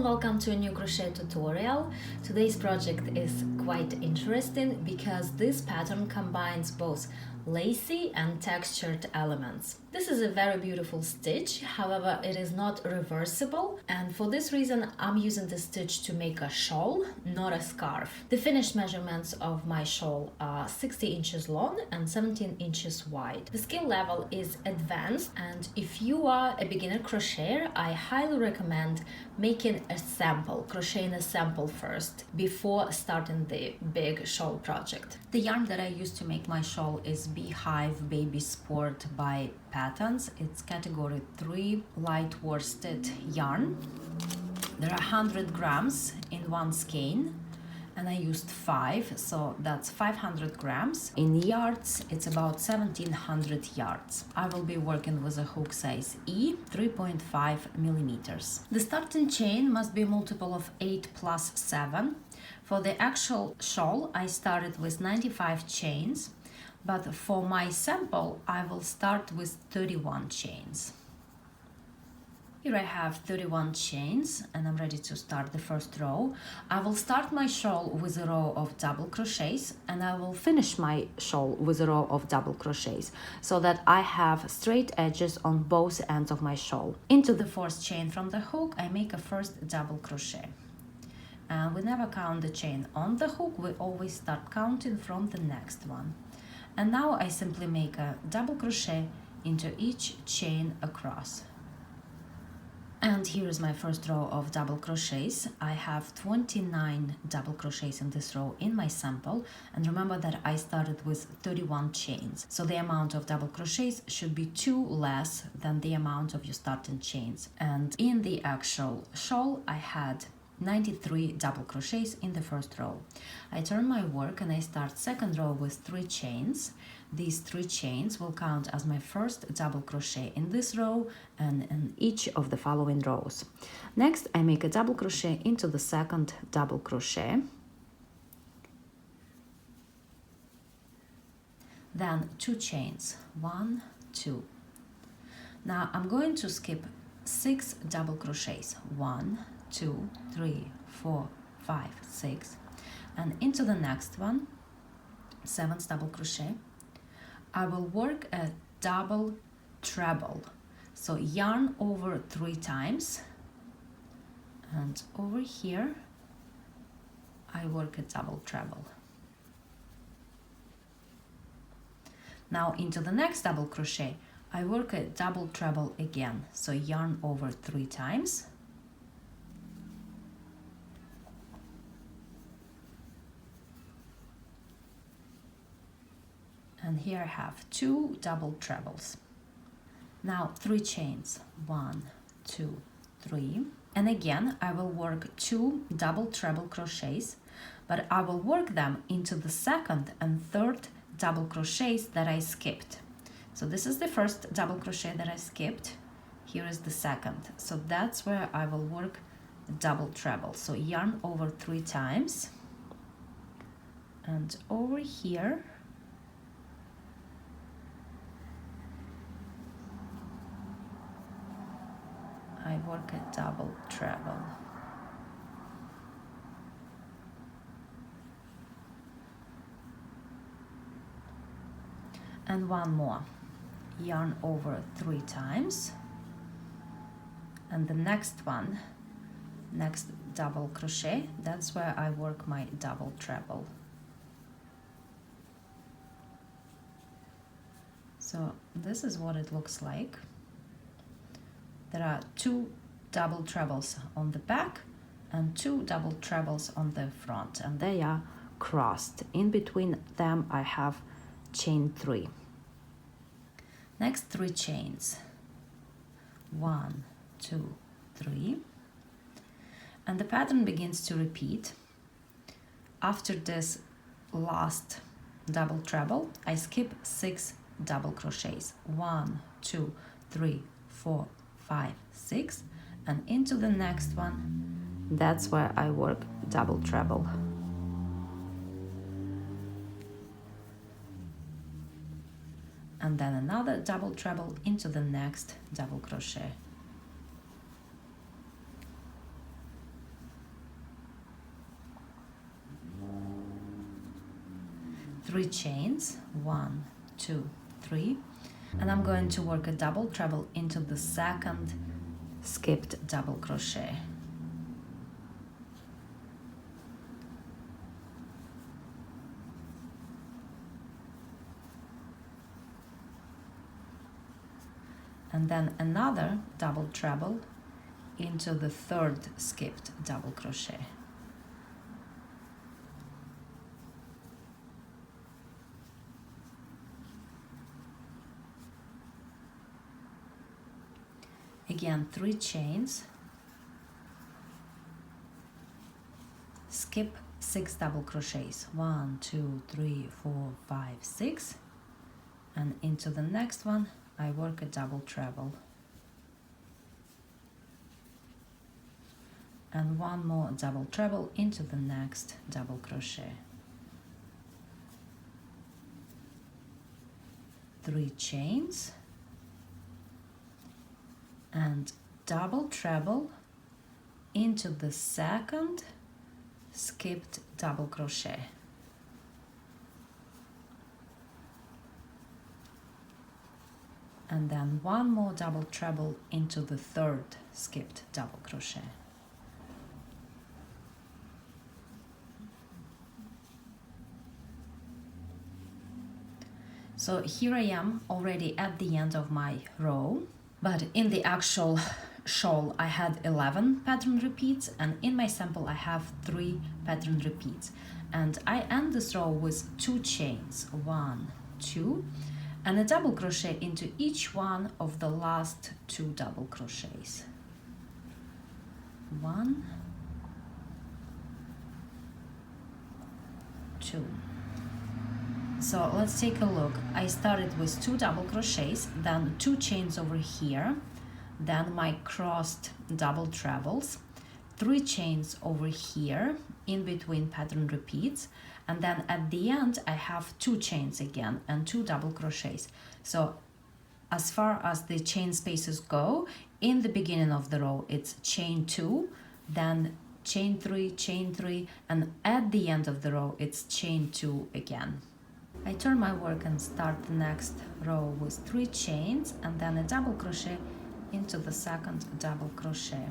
and welcome to a new crochet tutorial. Today's project is quite interesting because this pattern combines both lacy and textured elements. This is a very beautiful stitch, however it is not reversible, and for this reason I'm using the stitch to make a shawl, not a scarf. The finished measurements of my shawl are 60 inches long and 17 inches wide. The skill level is advanced, and if you are a beginner crocheter, I highly recommend making a sample, crocheting a sample first before starting the big shawl project. The yarn that I use to make my shawl is Beehive Baby Sport by Patons. It's category 3 light worsted yarn. There are 100 grams in one skein, and I used 5, so that's 500 grams. In yards, it's about 1700 yards. I will be working with a hook size E, 3.5 millimeters. The starting chain must be a multiple of 8 plus 7. For the actual shawl, I started with 95 chains, but for my sample, I will start with 31 chains. Here I have 31 chains and I'm ready to start the first row. I will start my shawl with a row of double crochets and I will finish my shawl with a row of double crochets so that I have straight edges on both ends of my shawl. Into the fourth chain from the hook, I make a first double crochet. And we never count the chain on the hook, we always start counting from the next one. And now I simply make a double crochet into each chain across. And here is my first row of double crochets. I have 29 double crochets in this row in my sample, and remember that I started with 31 chains, so the amount of double crochets should be 2 less than the amount of your starting chains. And in the actual shawl I had 93 double crochets in the first row. I turn my work and I start second row with 3 chains. These 3 chains will count as my first double crochet in this row and in each of the following rows. Next, I make a double crochet into the second double crochet. Then 2 chains, 1, 2. Now I'm going to skip 6 double crochets, 1, 2, 3, 4, 5, 6, and into the next one, 7th double crochet. I will work a double treble, so yarn over 3 times, and over here I work a double treble. Now into the next double crochet I work a double treble again, so yarn over 3 times, and here I have 2 double trebles. Now 3 chains, 1, 2, 3, and again I will work 2 double treble crochets, but I will work them into the second and third double crochets that I skipped. So this is the first double crochet that I skipped, here is the second, so that's where I will work a double treble, so yarn over 3 times, and over here I work a double treble. And one more. Yarn over 3 times. And the next one, next double crochet, that's where I work my double treble. So this is what it looks like. There are 2 double trebles on the back and 2 double trebles on the front, and they are crossed. In between them I have chain 3. Next 3 chains, 1, 2, 3, and the pattern begins to repeat. After this last double treble, I skip 6 double crochets, 1, 2, 3, 4, 5, 6, and into the next one, that's where I work double treble. And then another double treble into the next double crochet. 3 chains, 1, 2, 3, and I'm going to work a double treble into the second skipped double crochet. And then another double treble into the third skipped double crochet. Again, 3 chains, skip 6 double crochets, 1, 2, 3, 4, 5, 6, and into the next one I work a double treble. And one more double treble into the next double crochet. 3 chains and double treble into the second skipped double crochet. And then one more double treble into the third skipped double crochet. So here I am already at the end of my row, but in the actual shawl I had 11 pattern repeats, and in my sample I have 3 pattern repeats, and I end this row with 2 chains, 1, 2, and a double crochet into each one of the last 2 double crochets. 1, 2. So let's take a look. I started with 2 double crochets, then 2 chains over here, then my crossed double trebles, 3 chains over here in between pattern repeats, and then at the end I have 2 chains again and 2 double crochets. So as far as the chain spaces go, in the beginning of the row it's chain 2, then chain 3, and at the end of the row it's chain 2 again. I turn my work and start the next row with 3 chains and then a double crochet into the second double crochet.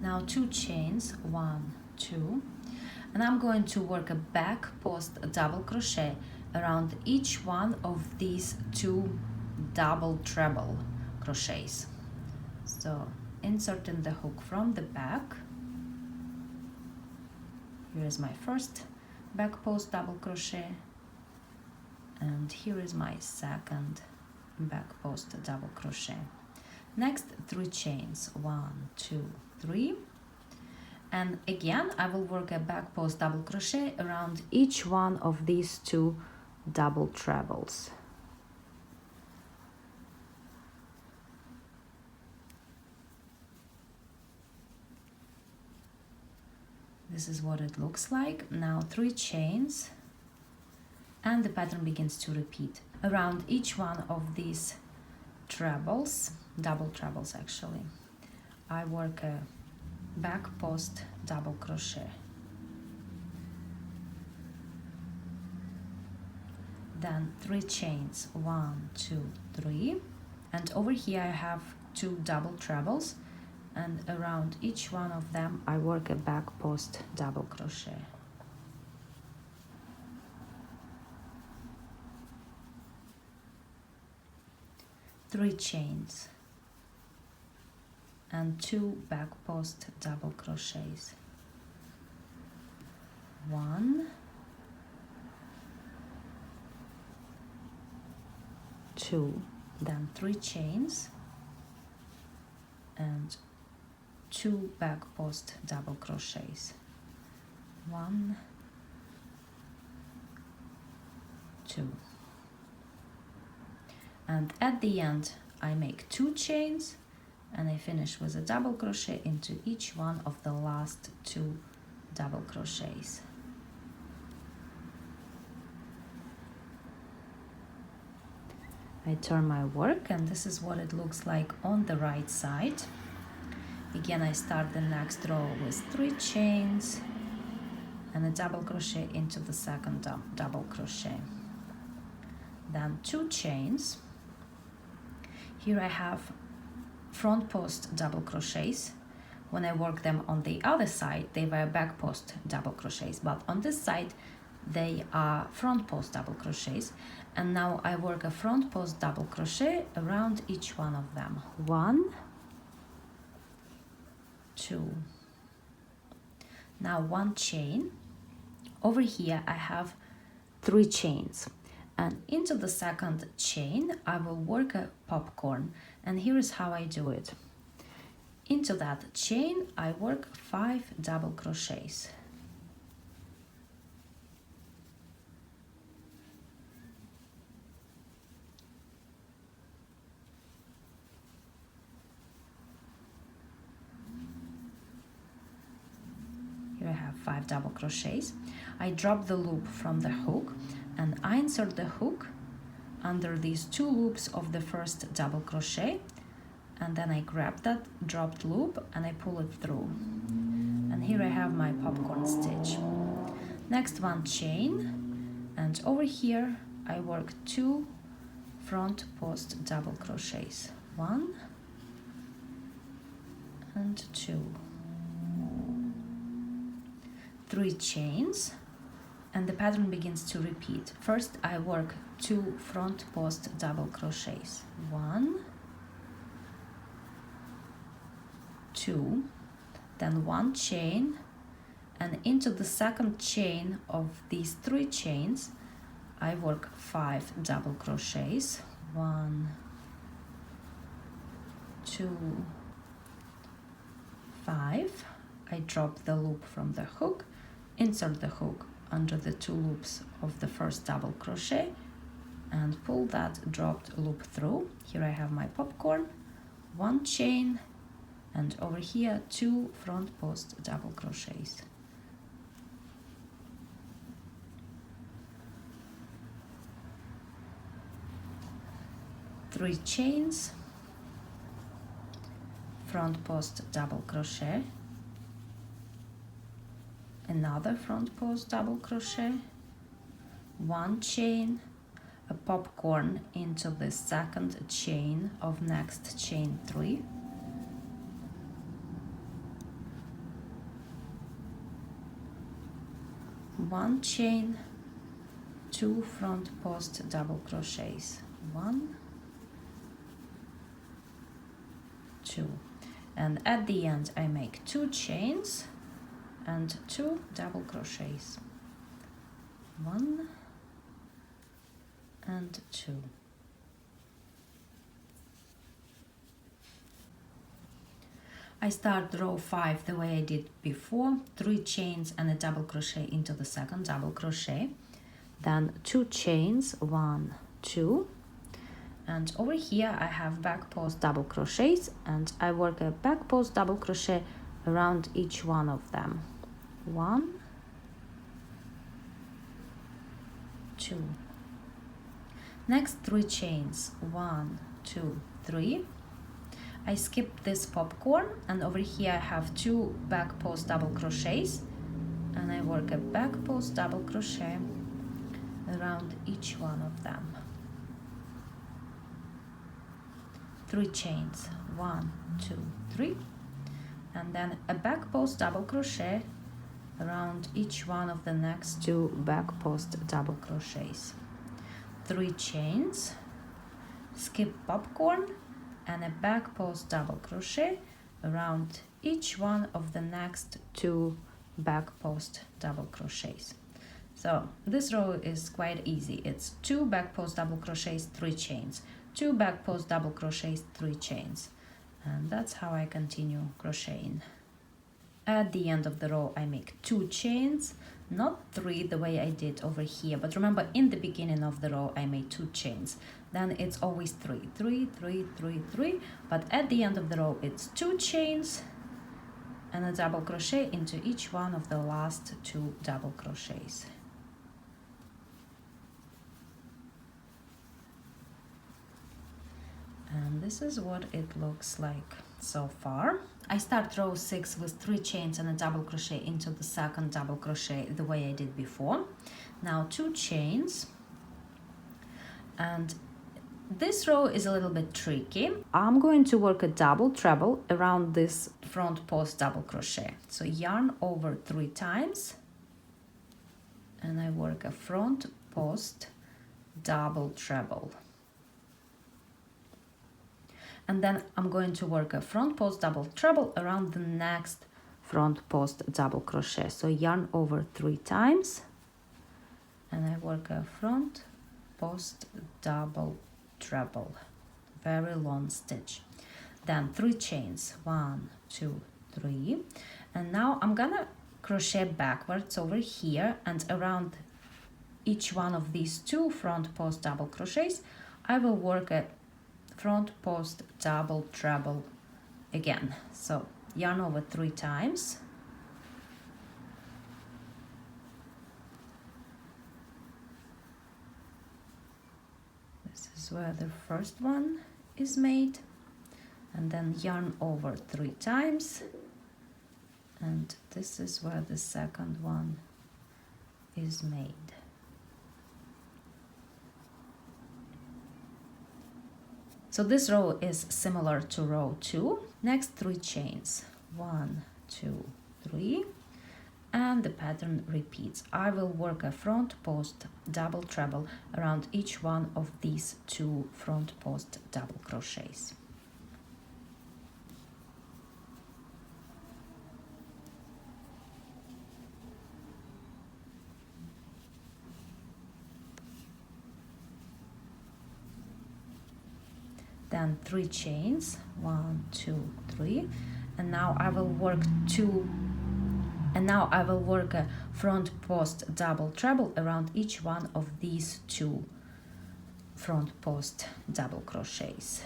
Now 2 chains, 1, 2, and I'm going to work a back post double crochet around each one of these 2 double treble crochets. So inserting the hook from the back. Here is my first back post double crochet, and here is my second back post double crochet. Next 3 chains, 1, 2, 3, and again I will work a back post double crochet around each one of these 2 double trebles. This is what it looks like. Now 3 chains, and the pattern begins to repeat. Around each one of these trebles, double trebles actually, I work a back post double crochet. Then 3 chains, 1, 2, 3, and over here I have 2 double trebles, and around each one of them I work a back post double crochet. Three chains and 2 back post double crochets. 1, 2, then 3 chains and 2 back post double crochets. 1, 2, and at the end I make 2 chains and I finish with a double crochet into each one of the last 2 double crochets. I turn my work, and this is what it looks like on the right side. Again, I start the next row with 3 chains and a double crochet into the second double crochet. Then 2 chains. Here I have front post double crochets. When I work them on the other side, they were back post double crochets, but on this side they are front post double crochets. And now I work a front post double crochet around each one of them. 1, 2. Now 1 chain. Over here I have 3 chains, and into the second chain I will work a popcorn, and here is how I do it. Into that chain I work 5 double crochets. Here I have 5 double crochets. I drop the loop from the hook and I insert the hook under these 2 loops of the first double crochet, and then I grab that dropped loop and I pull it through. And here I have my popcorn stitch. Next 1 chain, and over here I work 2 front post double crochets. 1 and 2. 3 chains, and the pattern begins to repeat. First I work 2 front post double crochets. 1, 2, then 1 chain, and into the second chain of these 3 chains I work 5 double crochets. 1, 2, 5. I drop the loop from the hook, insert the hook under the 2 loops of the first double crochet and pull that dropped loop through. Here I have my popcorn, 1 chain, and over here 2 front post double crochets. Three chains, front post double crochet, another front post double crochet, 1 chain, a popcorn into the second chain of next chain 3, one chain, 2 front post double crochets, 1, 2, and at the end I make 2 chains and 2 double crochets, 1 and 2. I start row 5 the way I did before, 3 chains and a double crochet into the second double crochet, then 2 chains, 1, 2, and over here I have back post double crochets, and I work a back post double crochet around each one of them. 1, 2. Next 3 chains, 1, 2, 3. I skip this popcorn, and over here I have 2 back post double crochets, and I work a back post double crochet around each one of them. 3 chains, 1, 2, 3, and then a back post double crochet around each one of the next 2 back post double crochets. 3 chains, skip popcorn, and a back post double crochet around each one of the next 2 back post double crochets. So this row is quite easy. It's 2 back post double crochets, 3 chains, 2 back post double crochets, 3 chains, and that's how I continue crocheting. At the end of the row I make 2 chains, not 3 the way I did over here, but remember in the beginning of the row I made 2 chains, then it's always 3, 3, 3, 3, 3, but at the end of the row it's 2 chains and a double crochet into each one of the last 2 double crochets. And this is what it looks like. so far. I start row 6 with 3 chains and a double crochet into the second double crochet the way I did before. Now 2 chains, and this row is a little bit tricky. I'm going to work a double treble around this front post double crochet. So yarn over 3 times and I work a front post double treble. And then I'm going to work a front post double treble around the next front post double crochet. So yarn over 3 times and I work a front post double treble, very long stitch. Then 3 chains, 1, 2, 3, and now I'm gonna crochet backwards over here, and around each one of these 2 front post double crochets I will work a front post double treble again. So yarn over 3 times, this is where the first one is made, and then yarn over 3 times, and this is where the second one is made. So this row is similar to row 2. Next 3 chains, 1, 2, 3, and the pattern repeats. I will work a front post double treble around each one of these 2 front post double crochets. Then 3 chains, 1, 2, 3, and now I will work a front post double treble around each one of these 2 front post double crochets.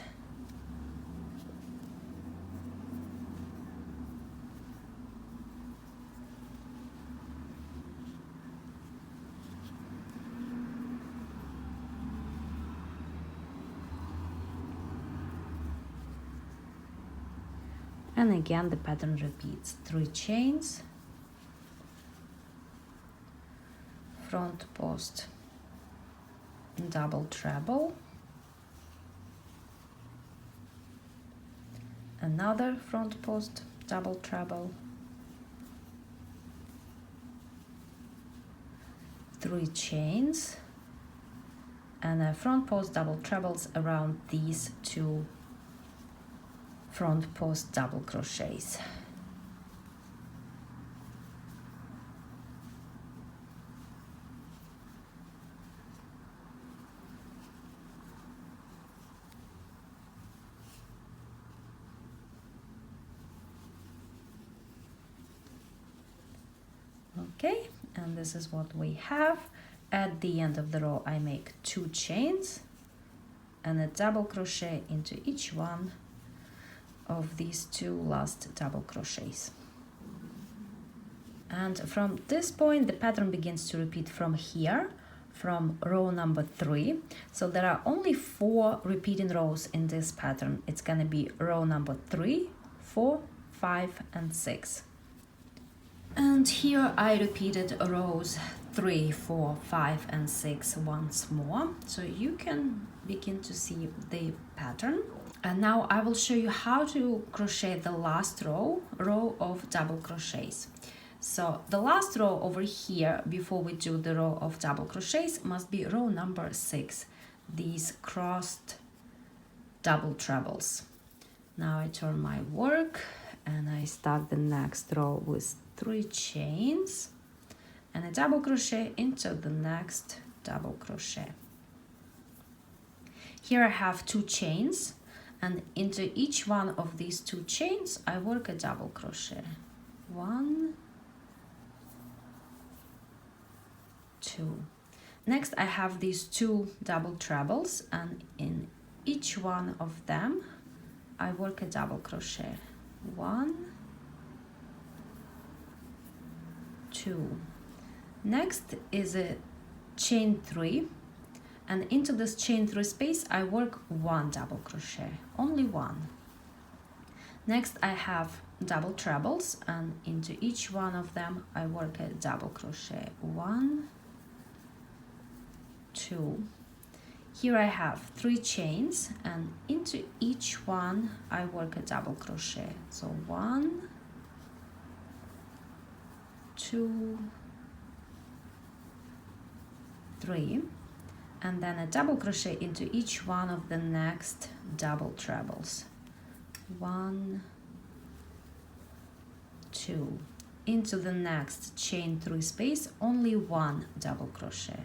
And again the pattern repeats. 3 chains, front post double treble, another front post double treble, 3 chains, and a front post double trebles around these 2 front post double crochets. Okay, and this is what we have. At the end of the row I make 2 chains and a double crochet into each one of these 2 last double crochets. And from this point the pattern begins to repeat from here, from row number 3. So there are only 4 repeating rows in this pattern. It's gonna be row number 3, 4, 5, and 6. And here I repeated rows 3, 4, 5, and 6 once more, so you can begin to see the pattern. And now I will show you how to crochet the last row of double crochets. So the last row over here, before we do the row of double crochets, must be row number 6, these crossed double trebles. Now I turn my work and I start the next row with 3 chains and a double crochet into the next double crochet. Here I have 2 chains, and into each one of these 2 chains I work a double crochet. 1, 2. Next I have these 2 double trebles, and in each one of them I work a double crochet. 1, 2. Next is a chain 3, and into this chain 3 space I work 1 double crochet, only 1. Next I have double trebles, and into each one of them I work a double crochet. 1, 2. Here I have 3 chains, and into each one I work a double crochet. So 1, 2, 3, and then a double crochet into each one of the next double trebles. 1, 2. Into the next chain 3 space, only 1 double crochet,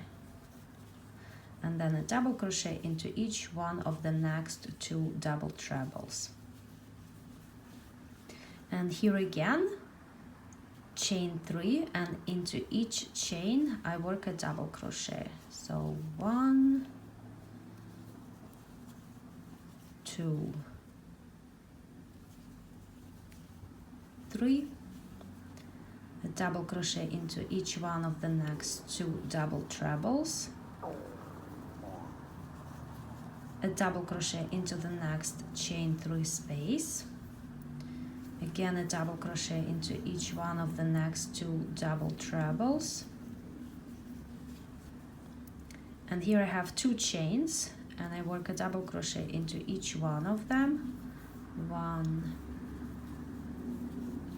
and then a double crochet into each one of the next 2 double trebles. And here again, chain 3, and into each chain I work a double crochet. So 1, 2, 3, a double crochet into each one of the next 2 double trebles, a double crochet into the next chain 3 space, again a double crochet into each one of the next 2 double trebles, and here I have 2 chains, and I work a double crochet into each one of them. 1,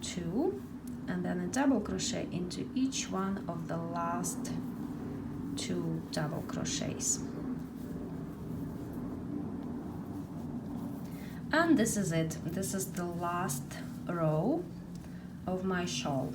2, and then a double crochet into each one of the last 2 double crochets. And this is it. This is the last row of my shawl.